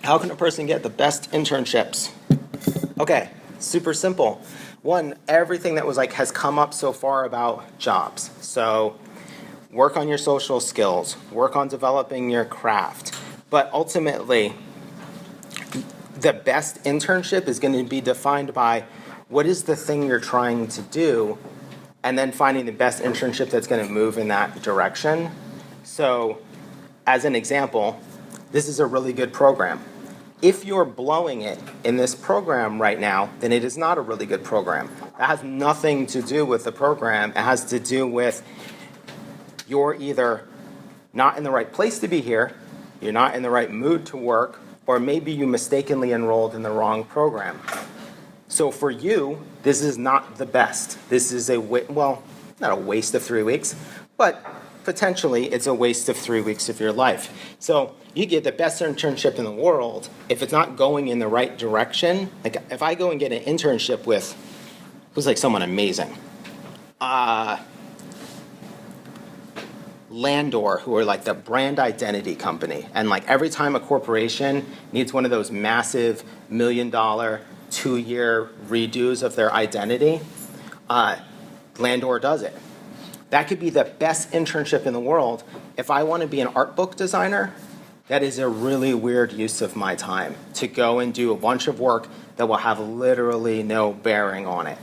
How can a person get the best internships? Okay, super simple. One, everything that was has come up so far about jobs. So work on your social skills, work on developing your craft. But ultimately, the best internship is going to be defined by what is the thing you're trying to do, and then finding the best internship that's going to move in that direction. So, as an example, this is a really good program. If you're blowing it in this program right now, then it is not a really good program. That has nothing to do with the program. It has to do with you're either not in the right place to be here, you're not in the right mood to work, or maybe you mistakenly enrolled in the wrong program. So for you, this is not the best. This is not a waste of 3 weeks, but potentially it's a waste of 3 weeks of your life. So you get the best internship in the world. If it's not going in the right direction, like if I go and get an internship with, who's someone amazing, Landor, who are the brand identity company. And every time a corporation needs one of those massive $1 million, 2-year redos of their identity, Landor does it. That could be the best internship in the world. If I want to be an art book designer, that is a really weird use of my time to go and do a bunch of work that will have literally no bearing on it.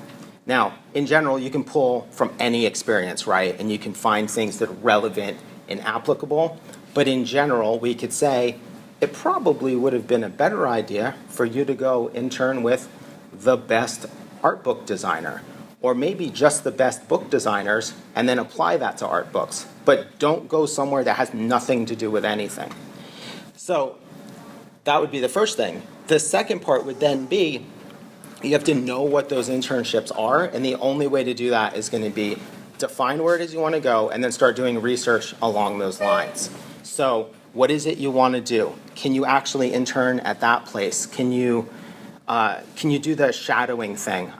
Now, in general, you can pull from any experience, right? And you can find things that are relevant and applicable. But in general, we could say it probably would have been a better idea for you to go intern with the best art book designer, or maybe just the best book designers, and then apply that to art books. But don't go somewhere that has nothing to do with anything. So that would be the first thing. The second part would then be you have to know what those internships are, and the only way to do that is going to be define where it is you want to go and then start doing research along those lines. So what is it you want to do? Can you actually intern at that place? Can you do the shadowing thing?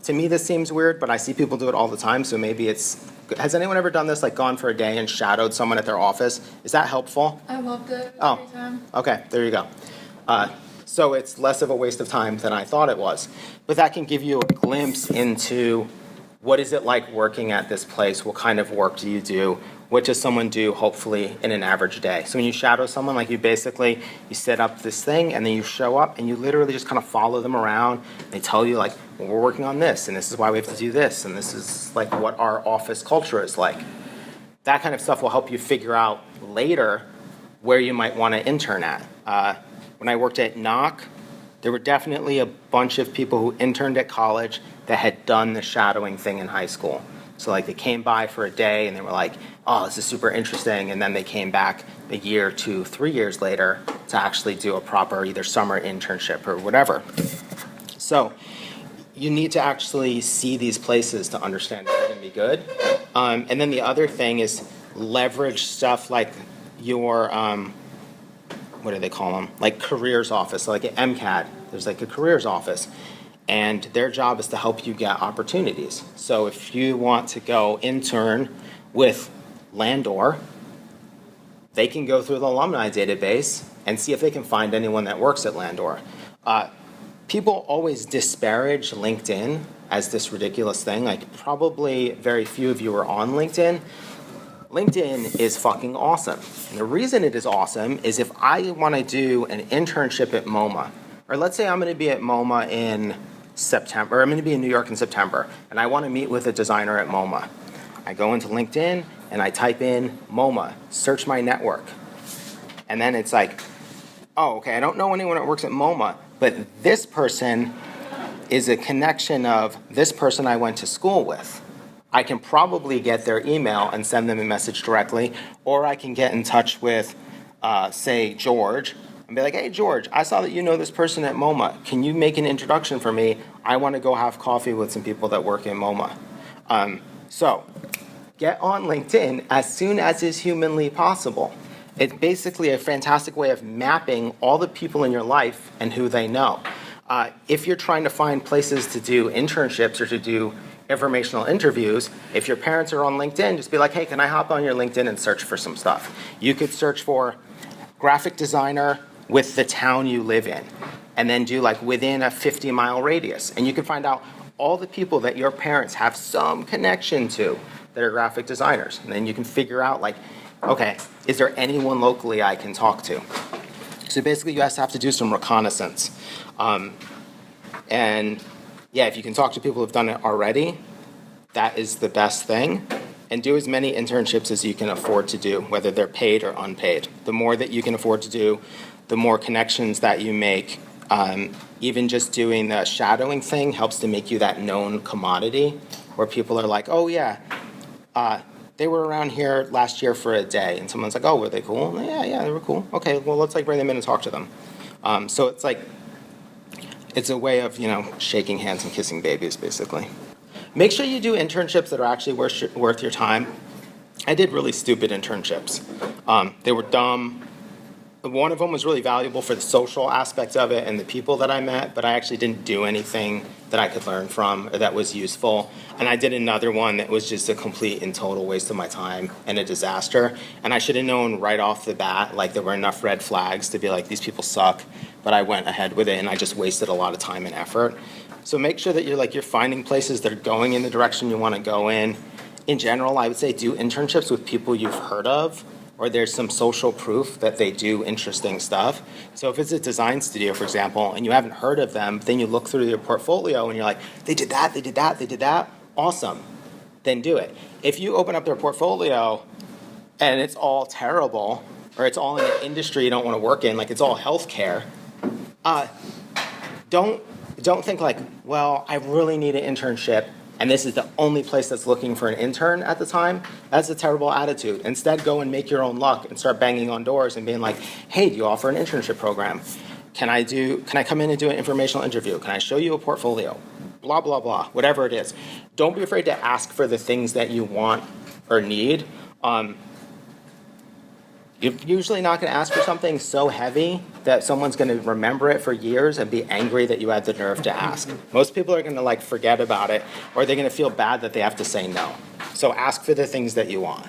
To me, this seems weird, but I see people do it all the time, so maybe it's... Has anyone ever done this, gone for a day and shadowed someone at their office? Is that helpful? I loved it every time. Okay, there you go. So it's less of a waste of time than I thought it was. But that can give you a glimpse into what is it like working at this place? What kind of work do you do? What does someone do, hopefully, in an average day? So when you shadow someone, you set up this thing, and then you show up, and you literally just kind of follow them around. They tell you, well, we're working on this, and this is why we have to do this, and this is, what our office culture is like. That kind of stuff will help you figure out later where you might want to intern at. When I worked at Knock, there were definitely a bunch of people who interned at college that had done the shadowing thing in high school. So they came by for a day and they were like, oh, this is super interesting. And then they came back a year, 2, 3 years later to actually do a proper either summer internship or whatever. So you need to actually see these places to understand if they're going to be good. And then the other thing is leverage stuff like your... what do they call them? Careers office. So at MCAD, there's a careers office. And their job is to help you get opportunities. So if you want to go intern with Landor, they can go through the alumni database and see if they can find anyone that works at Landor. People always disparage LinkedIn as this ridiculous thing. Probably very few of you are on LinkedIn. LinkedIn is fucking awesome. And the reason it is awesome is if I want to do an internship at MoMA, or let's say I'm going to be at MoMA in September, or I'm going to be in New York in September, and I want to meet with a designer at MoMA. I go into LinkedIn, and I type in MoMA, search my network. And then it's oh, okay, I don't know anyone that works at MoMA, but this person is a connection of this person I went to school with. I can probably get their email and send them a message directly, or I can get in touch with, say, George, and be like, hey, George, I saw that you know this person at MoMA. Can you make an introduction for me? I want to go have coffee with some people that work in MoMA. So get on LinkedIn as soon as is humanly possible. It's basically a fantastic way of mapping all the people in your life and who they know. If you're trying to find places to do internships or to do informational interviews, if your parents are on LinkedIn, just be like, hey, can I hop on your LinkedIn and search for some stuff? You could search for graphic designer with the town you live in, and then do like within a 50-mile radius. And you can find out all the people that your parents have some connection to that are graphic designers. And then you can figure out like, okay, is there anyone locally I can talk to? So basically you guys have to do some reconnaissance. And yeah, if you can talk to people who've done it already, that is the best thing. And do as many internships as you can afford to do, whether they're paid or unpaid. The more that you can afford to do, the more connections that you make. Even just doing the shadowing thing helps to make you that known commodity where people are like, oh yeah, they were around here last year for a day. And someone's like, oh, were they cool? Yeah, they were cool. Okay, well, let's like bring them in and talk to them. So it's like, it's a way of, shaking hands and kissing babies, basically. Make sure you do internships that are actually worth your time. I did really stupid internships. They were dumb. One of them was really valuable for the social aspect of it and the people that I met, but I actually didn't do anything that I could learn from or that was useful. And I did another one that was just a complete and total waste of my time and a disaster. And I should have known right off the bat, like there were enough red flags to be like, these people suck, but I went ahead with it and I just wasted a lot of time and effort. So make sure that you're finding places that are going in the direction you want to go in. In general, I would say do internships with people you've heard of, or there's some social proof that they do interesting stuff. So if it's a design studio, for example, and you haven't heard of them, then you look through their portfolio and you're like, they did that, awesome, then do it. If you open up their portfolio and it's all terrible, or it's all in an industry you don't want to work in, like it's all healthcare, don't think like, well, I really need an internship, and this is the only place that's looking for an intern at the time. That's a terrible attitude. Instead, go and make your own luck and start banging on doors and being like, hey, do you offer an internship program? Can I come in and do an informational interview? Can I show you a portfolio? Blah, blah, blah, whatever it is. Don't be afraid to ask for the things that you want or need. You're usually not going to ask for something so heavy that someone's going to remember it for years and be angry that you had the nerve to ask. Most people are going to forget about it, or they're going to feel bad that they have to say no. So ask for the things that you want.